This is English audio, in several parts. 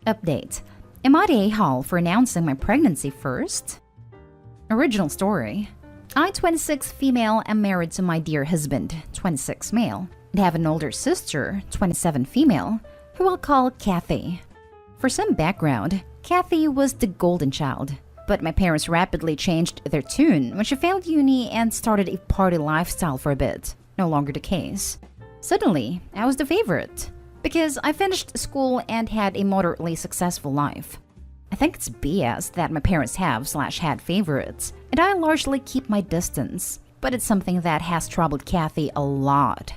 Update. Am I the a-hole for announcing my pregnancy first? Original story. I, 26 female, am married to my dear husband, 26 male, and have an older sister, 27 female, who I'll call Kathy. For some background, Kathy was the golden child, but my parents rapidly changed their tune when she failed uni and started a party lifestyle for a bit. No longer the case. Suddenly, I was the favorite, because I finished school and had a moderately successful life. I think it's BS that my parents have/had favorites, and I largely keep my distance, but it's something that has troubled Kathy a lot.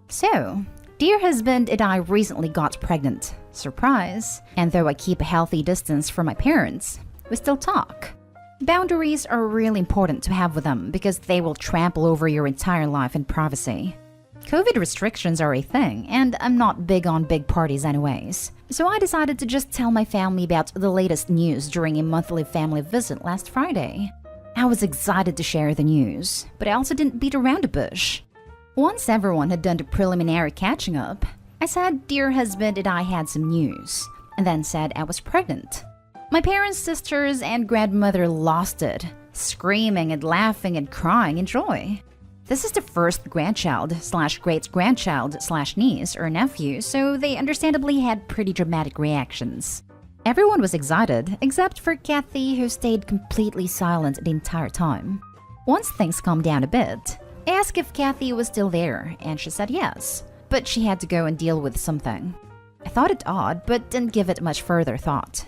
So, dear husband and I recently got pregnant. Surprise. And though I keep a healthy distance from my parents, we still talk. Boundaries are really important to have with them because they will trample over your entire life in privacy. COVID restrictions are a thing, and I'm not big on big parties anyways. So I decided to just tell my family about the latest news during a monthly family visit last Friday. I was excited to share the news, but I also didn't beat around the bush. Once everyone had done the preliminary catching up, I said dear husband and I had some news, and then said I was pregnant. My parents, sisters, and grandmother lost it, screaming and laughing and crying in joy. This is the first grandchild/great-grandchild/niece or nephew, so they understandably had pretty dramatic reactions. Everyone was excited, except for Kathy, who stayed completely silent the entire time. Once things calmed down a bit, I asked if Kathy was still there, and she said yes, but she had to go and deal with something. I thought it odd, but didn't give it much further thought.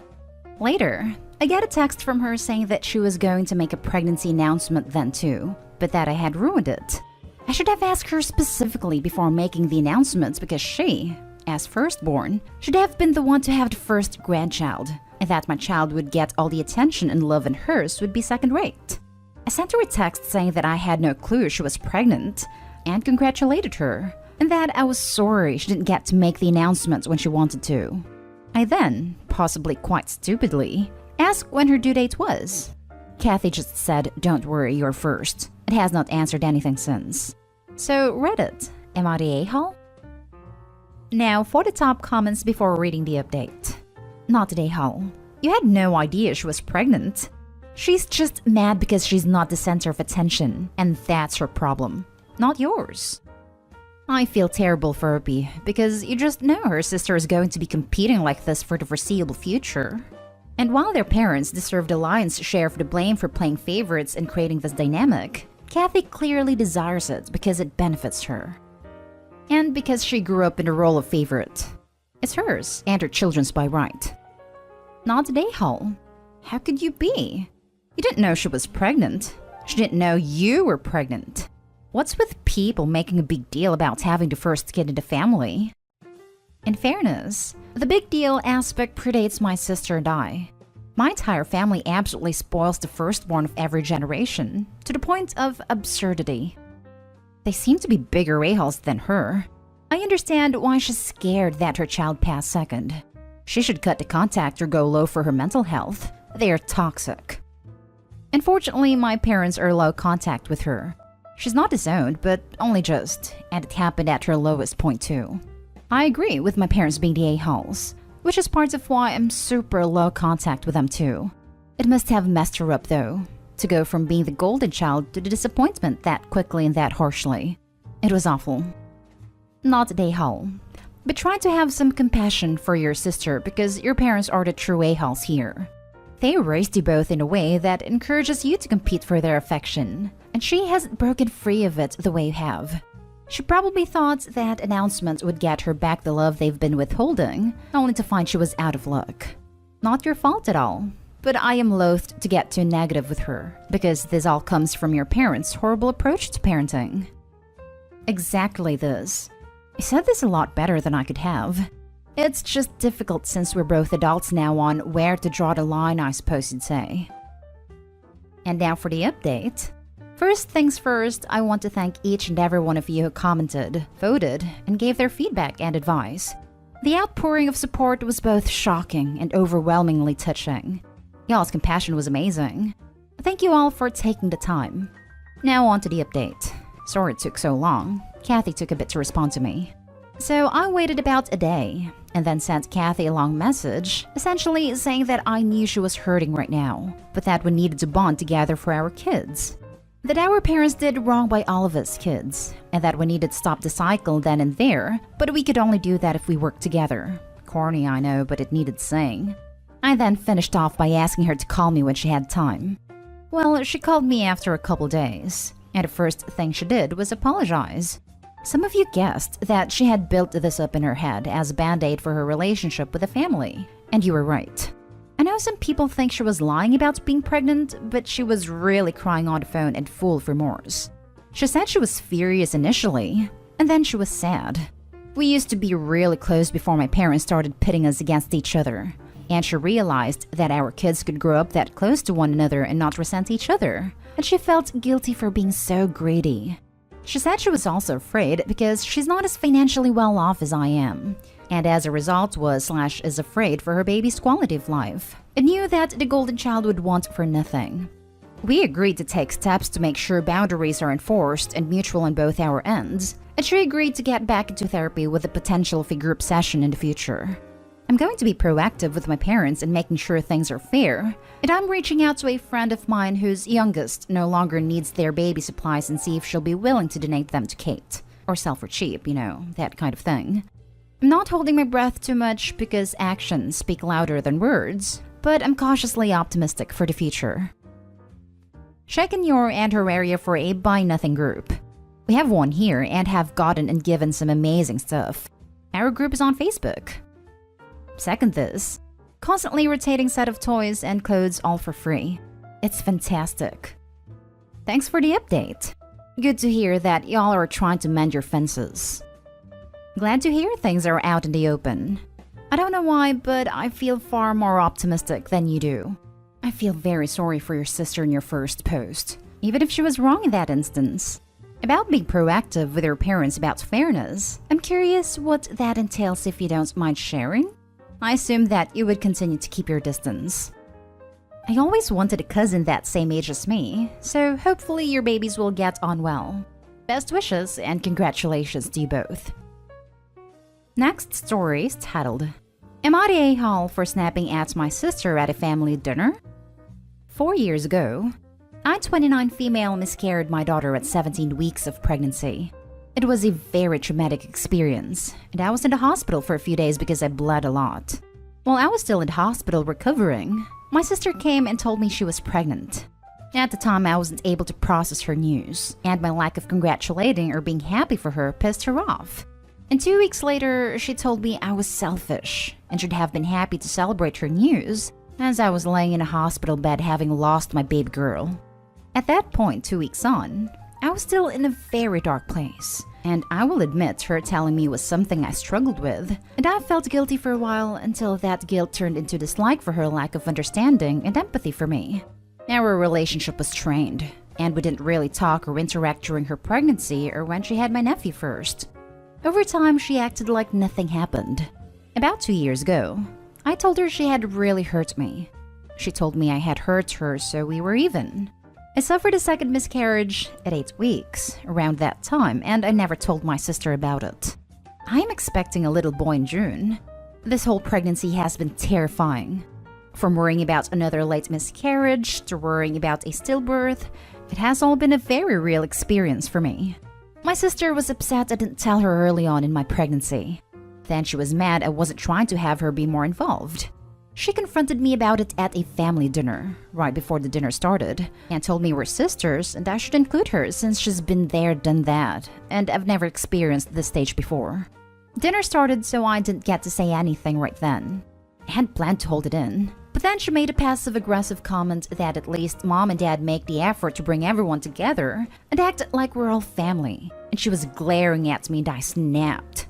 Later, I got a text from her saying that she was going to make a pregnancy announcement then too, but that I had ruined it. I should have asked her specifically before making the announcements because she, as firstborn, should have been the one to have the first grandchild, and that my child would get all the attention and love and hers would be second-rate. I sent her a text saying that I had no clue she was pregnant, and congratulated her, and that I was sorry she didn't get to make the announcements when she wanted to. I then, possibly quite stupidly, asked when her due date was. Kathy just said, "Don't worry, you're first." It has not answered anything since. So, Reddit, am I the a-hole? Now for the top comments before reading the update. Not the a-hole. You had no idea she was pregnant. She's just mad because she's not the center of attention, and that's her problem, not yours. I feel terrible for Opie, because you just know her sister is going to be competing like this for the foreseeable future. And while their parents deserve the lion's share of the blame for playing favorites and creating this dynamic, Kathy clearly desires it because it benefits her. And because she grew up in the role of favorite. It's hers and her children's by right. Not the a-hole. How could you be? You didn't know she was pregnant. She didn't know you were pregnant. What's with people making a big deal about having the first kid in the family? In fairness, the big deal aspect predates my sister and I. My entire family absolutely spoils the firstborn of every generation, to the point of absurdity. They seem to be bigger a-holes than her. I understand why she's scared that her child passed second. She should cut the contact or go low for her mental health. They are toxic. Unfortunately, my parents are low contact with her. She's not disowned, but only just, and it happened at her lowest point too. I agree with my parents being the a-holes, which is part of why I'm super low contact with them too. It must have messed her up though, to go from being the golden child to the disappointment that quickly and that harshly. It was awful. Not the a-hole, but try to have some compassion for your sister because your parents are the true a-holes here. They raised you both in a way that encourages you to compete for their affection, and she hasn't broken free of it the way you have. She probably thought that announcement would get her back the love they've been withholding, only to find she was out of luck. Not your fault at all, but I am loath to get too negative with her, because this all comes from your parents' horrible approach to parenting. Exactly this. I said this a lot better than I could have. It's just difficult since we're both adults now on where to draw the line, I suppose you'd say. And now for the update. First things first, I want to thank each and every one of you who commented, voted, and gave their feedback and advice. The outpouring of support was both shocking and overwhelmingly touching. Y'all's compassion was amazing. Thank you all for taking the time. Now on to the update. Sorry it took so long. Kathy took a bit to respond to me. So I waited about a day and then sent Kathy a long message, essentially saying that I knew she was hurting right now, but that we needed to bond together for our kids. That our parents did wrong by all of us kids, and that we needed to stop the cycle then and there, but we could only do that if we worked together. Corny, I know, but it needed saying. I then finished off by asking her to call me when she had time. Well, she called me after a couple days, and the first thing she did was apologize. Some of you guessed that she had built this up in her head as a band-aid for her relationship with the family, and you were right. I know some people think she was lying about being pregnant, but she was really crying on the phone and full of remorse. She said she was furious initially, and then she was sad. We used to be really close before my parents started pitting us against each other, and she realized that our kids could grow up that close to one another and not resent each other, and she felt guilty for being so greedy. She said she was also afraid because she's not as financially well off as I am, and as a result is afraid for her baby's quality of life, and knew that the golden child would want for nothing. We agreed to take steps to make sure boundaries are enforced and mutual on both our ends, and she agreed to get back into therapy with the potential of a group session in the future. I'm going to be proactive with my parents in making sure things are fair, and I'm reaching out to a friend of mine whose youngest no longer needs their baby supplies and see if she'll be willing to donate them to Kate. Or sell for cheap, that kind of thing. I'm not holding my breath too much because actions speak louder than words, but I'm cautiously optimistic for the future. Check in your and her area for a Buy Nothing group. We have one here and have gotten and given some amazing stuff. Our group is on Facebook. Second this, constantly rotating set of toys and clothes all for free. It's fantastic. Thanks for the update. Good to hear that y'all are trying to mend your fences. Glad to hear things are out in the open. I don't know why, but I feel far more optimistic than you do. I feel very sorry for your sister in your first post, even if she was wrong in that instance. About being proactive with your parents about fairness, I'm curious what that entails if you don't mind sharing? I assume that you would continue to keep your distance. I always wanted a cousin that same age as me, so hopefully your babies will get on well. Best wishes and congratulations to you both. Next story is titled, Am I the a-hole for snapping at my sister at a family dinner? 4 years ago, I, 29 female, miscarried my daughter at 17 weeks of pregnancy. It was a very traumatic experience, and I was in the hospital for a few days because I bled a lot. While I was still in the hospital recovering, my sister came and told me she was pregnant. At the time, I wasn't able to process her news, and my lack of congratulating or being happy for her pissed her off. And 2 weeks later, she told me I was selfish and should have been happy to celebrate her news, as I was laying in a hospital bed having lost my baby girl. At that point, 2 weeks on, I was still in a very dark place, and I will admit her telling me was something I struggled with, and I felt guilty for a while until that guilt turned into dislike for her lack of understanding and empathy for me. Our relationship was strained, and we didn't really talk or interact during her pregnancy or when she had my nephew first. Over time, she acted like nothing happened. About 2 years ago, I told her she had really hurt me. She told me I had hurt her, so we were even. I suffered a second miscarriage at 8 weeks, around that time, and I never told my sister about it. I am expecting a little boy in June. This whole pregnancy has been terrifying. From worrying about another late miscarriage to worrying about a stillbirth, it has all been a very real experience for me. My sister was upset I didn't tell her early on in my pregnancy. Then she was mad I wasn't trying to have her be more involved. She confronted me about it at a family dinner, right before the dinner started, and told me we're sisters and I should include her since she's been there, done that, and I've never experienced this stage before. Dinner started, so I didn't get to say anything right then. I hadn't planned to hold it in, but then she made a passive-aggressive comment that at least mom and dad make the effort to bring everyone together and act like we're all family, and she was glaring at me and I snapped.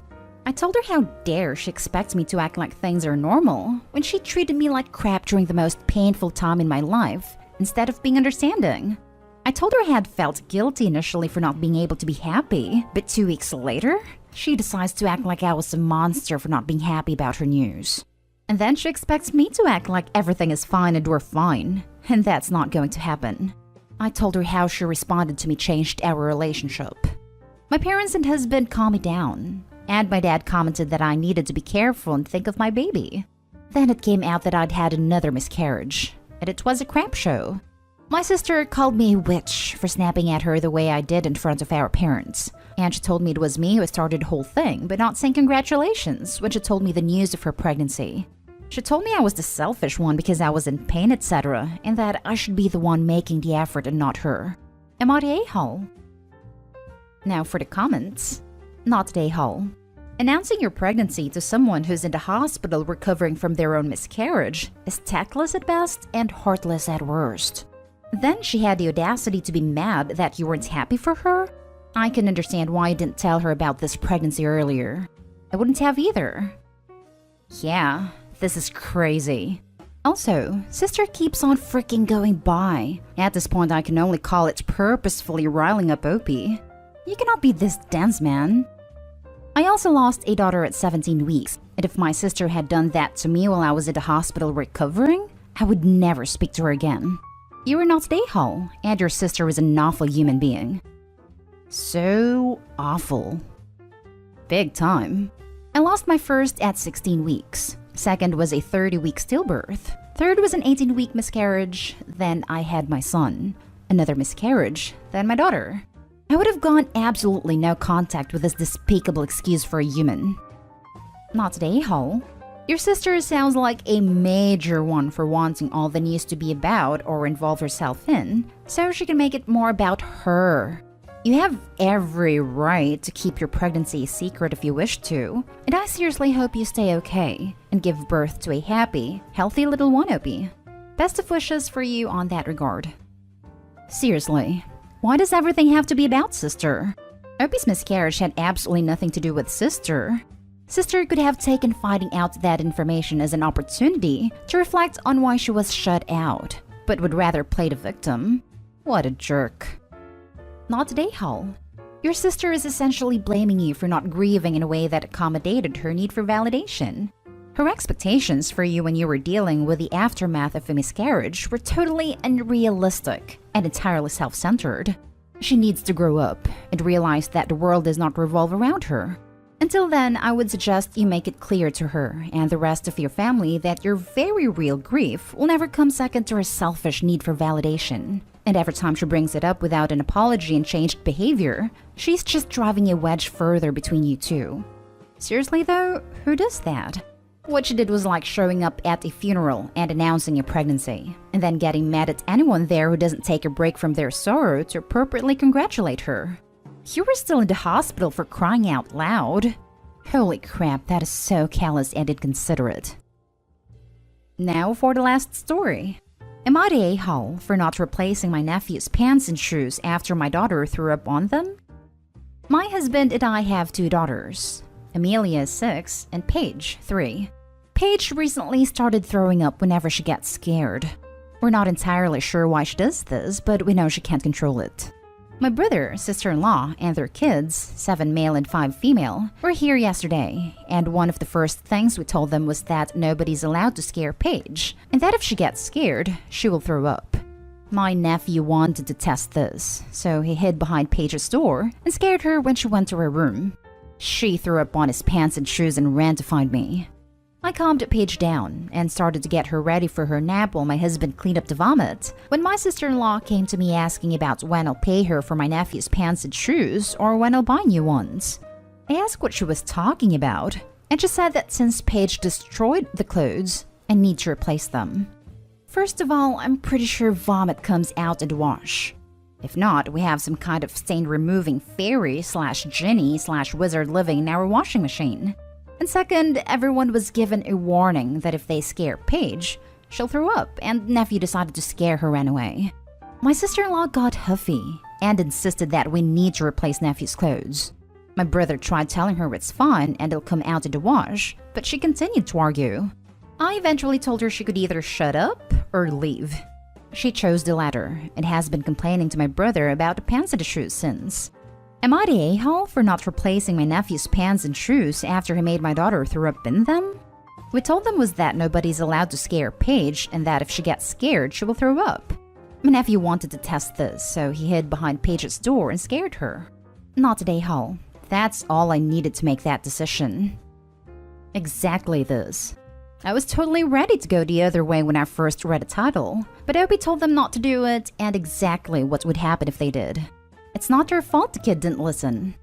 I told her how dare she expects me to act like things are normal when she treated me like crap during the most painful time in my life instead of being understanding. I told her I had felt guilty initially for not being able to be happy, but 2 weeks later, she decides to act like I was a monster for not being happy about her news. And then she expects me to act like everything is fine and we're fine, and that's not going to happen. I told her how she responded to me changed our relationship. My parents and husband calmed me down, and my dad commented that I needed to be careful and think of my baby. Then it came out that I'd had another miscarriage, and it was a crap show. My sister called me a witch for snapping at her the way I did in front of our parents, and she told me it was me who started the whole thing, but not saying congratulations when she told me the news of her pregnancy. She told me I was the selfish one because I was in pain, etc., and that I should be the one making the effort and not her. Am I the a-hole? Now for the comments. Not the a-hole. Announcing your pregnancy to someone who's in the hospital recovering from their own miscarriage is tactless at best and heartless at worst. Then she had the audacity to be mad that you weren't happy for her? I can understand why you didn't tell her about this pregnancy earlier. I wouldn't have either. Yeah, this is crazy. Also, sister keeps on freaking going by. At this point, I can only call it purposefully riling up Opie. You cannot be this dense, man. I also lost a daughter at 17 weeks, and if my sister had done that to me while I was in the hospital recovering, I would never speak to her again. You were not an a-hole, and your sister was an awful human being. So awful. Big time. I lost my first at 16 weeks. Second was a 30-week stillbirth. Third was an 18-week miscarriage. Then I had my son. Another miscarriage. Then my daughter. I would have gone absolutely no contact with this despicable excuse for a human. Not an a-hole. Your sister sounds like a major one for wanting all the news to be about or involve herself in, so she can make it more about her. You have every right to keep your pregnancy a secret if you wish to, and I seriously hope you stay okay and give birth to a happy, healthy little one, Opie. Best of wishes for you on that regard. Seriously, why does everything have to be about sister? Opie's miscarriage had absolutely nothing to do with sister. Sister could have taken finding out that information as an opportunity to reflect on why she was shut out, but would rather play the victim. What a jerk. Not an a-hole. Your sister is essentially blaming you for not grieving in a way that accommodated her need for validation. Her expectations for you when you were dealing with the aftermath of a miscarriage were totally unrealistic and entirely self-centered. She needs to grow up and realize that the world does not revolve around her. Until then, I would suggest you make it clear to her and the rest of your family that your very real grief will never come second to her selfish need for validation. And every time she brings it up without an apology and changed behavior, she's just driving a wedge further between you two. Seriously though, who does that? What she did was like showing up at a funeral and announcing your pregnancy, and then getting mad at anyone there who doesn't take a break from their sorrow to appropriately congratulate her. You were still in the hospital for crying out loud. Holy crap, that is so callous and inconsiderate. Now for the last story. Am I the a-hole for not replacing my nephew's pants and shoes after my daughter threw up on them? My husband and I have two daughters. Amelia is 6 and Paige 3. Paige recently started throwing up whenever she gets scared. We're not entirely sure why she does this, but we know she can't control it. My brother, sister-in-law, and their kids, 7 male and 5 female, were here yesterday, and one of the first things we told them was that nobody's allowed to scare Paige, and that if she gets scared, she will throw up. My nephew wanted to test this, so he hid behind Paige's door and scared her when she went to her room. She threw up on his pants and shoes and ran to find me. I calmed Paige down and started to get her ready for her nap while my husband cleaned up the vomit, when my sister-in-law came to me asking about when I'll pay her for my nephew's pants and shoes or when I'll buy new ones. I asked what she was talking about, and she said that since Paige destroyed the clothes, I need to replace them. First of all, I'm pretty sure vomit comes out in the wash. If not, we have some kind of stain-removing fairy/genie/wizard living in our washing machine. And second, everyone was given a warning that if they scare Paige, she'll throw up, and nephew decided to scare her anyway. My sister-in-law got huffy and insisted that we need to replace nephew's clothes. My brother tried telling her it's fine and it'll come out in the wash, but she continued to argue. I eventually told her she could either shut up or leave. She chose the latter and has been complaining to my brother about the pants and the shoes since. Am I the a-hole for not replacing my nephew's pants and shoes after he made my daughter throw up in them? We told them was that nobody's allowed to scare Paige and that if she gets scared, she will throw up. My nephew wanted to test this, so he hid behind Paige's door and scared her. Not an a-hole. That's all I needed to make that decision. Exactly this. I was totally ready to go the other way when I first read the title, but Obi told them not to do it and exactly what would happen if they did. It's not their fault the kid didn't listen.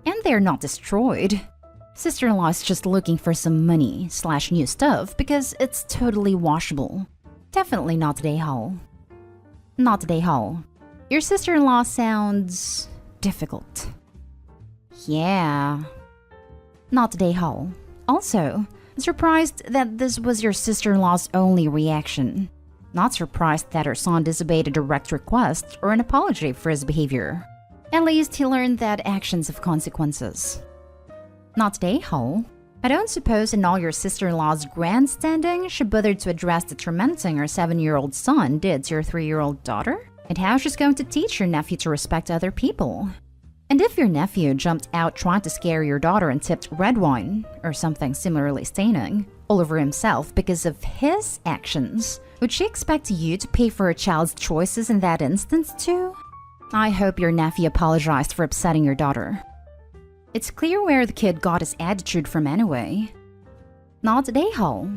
And they're not destroyed. Sister-in-law is just looking for some money/new stuff because it's totally washable. Definitely not today, Hall. Not today, Hall. Your sister-in-law sounds difficult. Yeah. Not today, Hall. Also, surprised that this was your sister-in-law's only reaction. Not surprised that her son disobeyed a direct request or an apology for his behavior. At least he learned that actions have consequences. Not today, Hall. I don't suppose in all your sister-in-law's grandstanding she bothered to address the tormenting her 7-year-old son did to your 3-year-old daughter? And how she's going to teach your nephew to respect other people? And if your nephew jumped out trying to scare your daughter and tipped red wine, or something similarly staining, all over himself because of his actions, would she expect you to pay for her child's choices in that instance too? I hope your nephew apologized for upsetting your daughter. It's clear where the kid got his attitude from anyway. Not today, Hall.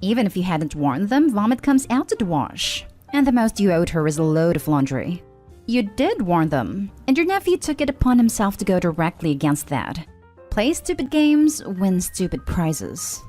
Even if you hadn't warned them, vomit comes out to the wash. And the most you owed her is a load of laundry. You did warn them, and your nephew took it upon himself to go directly against that. Play stupid games, win stupid prizes.